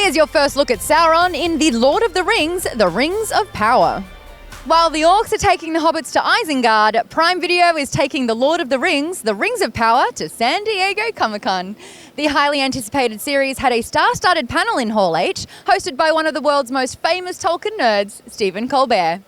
Here's your first look at Sauron in The Lord of the Rings, The Rings of Power. While the orcs are taking the hobbits to Isengard, Prime Video is taking The Lord of the Rings, The Rings of Power to San Diego Comic-Con. The highly anticipated series had a star-studded panel in Hall H, hosted by one of the world's most famous Tolkien nerds, Stephen Colbert.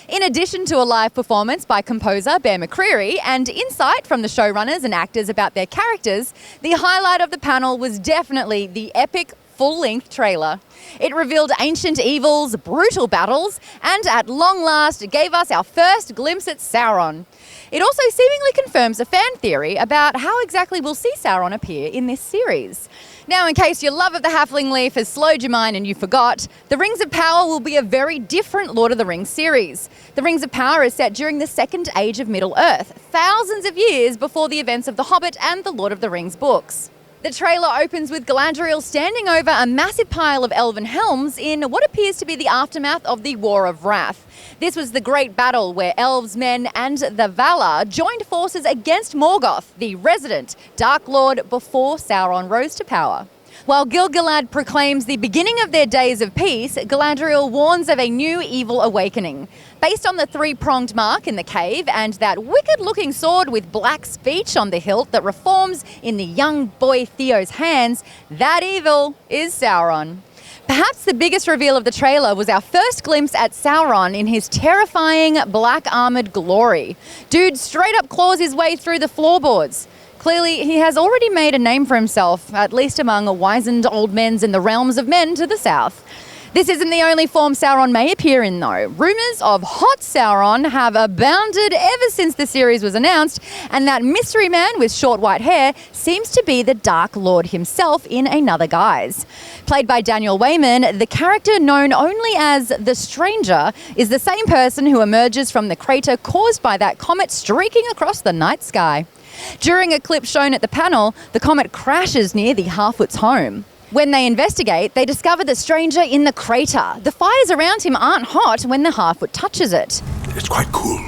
In addition to a live performance by composer Bear McCreary and insight from the showrunners and actors about their characters, the highlight of the panel was definitely the epic full-length trailer. It revealed ancient evils, brutal battles, and at long last gave us our first glimpse at Sauron. It also seemingly confirms a fan theory about how exactly we'll see Sauron appear in this series. Now, in case your love of the Halfling Leaf has slowed your mind and you forgot, The Rings of Power will be a very different Lord of the Rings series. The Rings of Power is set during the Second Age of Middle-earth, thousands of years before the events of The Hobbit and the Lord of the Rings books. The trailer opens with Galadriel standing over a massive pile of elven helms in what appears to be the aftermath of the War of Wrath. This was the great battle where elves, men, and the Valar joined forces against Morgoth, the resident Dark Lord, before Sauron rose to power. While Gil-galad proclaims the beginning of their days of peace, Galadriel warns of a new evil awakening. Based on the three-pronged mark in the cave and that wicked-looking sword with black speech on the hilt that reforms in the young boy Theo's hands, that evil is Sauron. Perhaps the biggest reveal of the trailer was our first glimpse at Sauron in his terrifying black-armoured glory. Dude straight up claws his way through the floorboards. Clearly, he has already made a name for himself, at least among wizened old men in the realms of men to the south. This isn't the only form Sauron may appear in, though. Rumours of hot Sauron have abounded ever since the series was announced, and that mystery man with short white hair seems to be the Dark Lord himself in another guise. Played by Daniel Wayman, the character known only as the Stranger is the same person who emerges from the crater caused by that comet streaking across the night sky. During a clip shown at the panel, the comet crashes near the Harfoots' home. When they investigate, they discover the Stranger in the crater. The fires around him aren't hot when the Harfoot touches it. It's quite cool.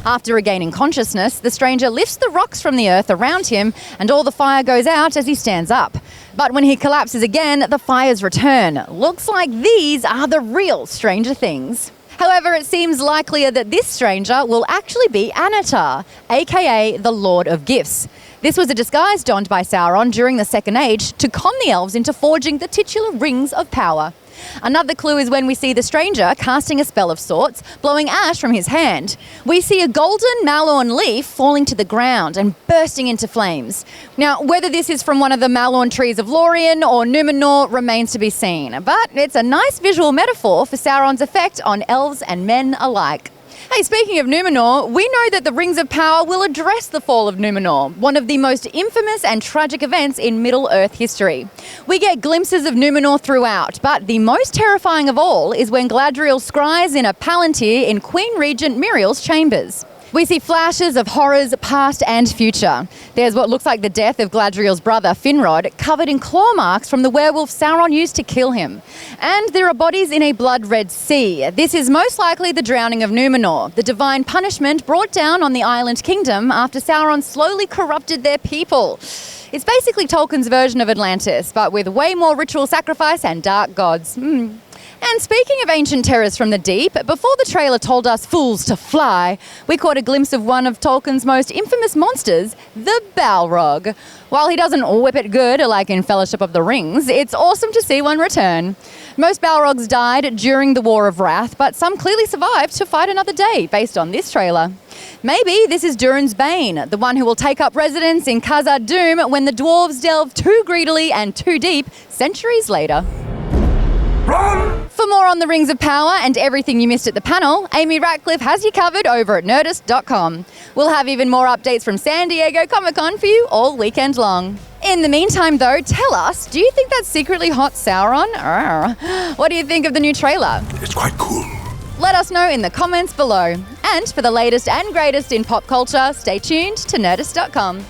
After regaining consciousness, the Stranger lifts the rocks from the earth around him and all the fire goes out as he stands up. But when he collapses again, the fires return. Looks like these are the real Stranger Things. However, it seems likelier that this stranger will actually be Anatar, aka the Lord of Gifts. This was a disguise donned by Sauron during the Second Age to con the elves into forging the titular Rings of Power. Another clue is when we see the stranger casting a spell of sorts, blowing ash from his hand. We see a golden Malorn leaf falling to the ground and bursting into flames. Now, whether this is from one of the Malorn trees of Lorien or Numenor remains to be seen, but it's a nice visual metaphor for Sauron's effect on elves and men alike. Hey, speaking of Numenor, we know that the Rings of Power will address the fall of Numenor, one of the most infamous and tragic events in Middle-earth history. We get glimpses of Numenor throughout, but the most terrifying of all is when Galadriel scries in a palantir in Queen Regent Muriel's chambers. We see flashes of horrors past and future. There's what looks like the death of Galadriel's brother, Finrod, covered in claw marks from the werewolf Sauron used to kill him. And there are bodies in a blood-red sea. This is most likely the drowning of Numenor, the divine punishment brought down on the island kingdom after Sauron slowly corrupted their people. It's basically Tolkien's version of Atlantis, but with way more ritual sacrifice and dark gods. And speaking of ancient terrors from the deep, before the trailer told us fools to fly, we caught a glimpse of one of Tolkien's most infamous monsters, the Balrog. While he doesn't whip it good like in Fellowship of the Rings, it's awesome to see one return. Most Balrogs died during the War of Wrath, but some clearly survived to fight another day, based on this trailer. Maybe this is Durin's Bane, the one who will take up residence in Khazad-dûm when the dwarves delve too greedily and too deep centuries later. Run! For more on the Rings of Power and everything you missed at the panel, Amy Ratcliffe has you covered over at Nerdist.com. We'll have even more updates from San Diego Comic-Con for you all weekend long. In the meantime, though, tell us, do you think that's secretly hot Sauron? What do you think of the new trailer? It's quite cool. Let us know in the comments below. And for the latest and greatest in pop culture, stay tuned to Nerdist.com.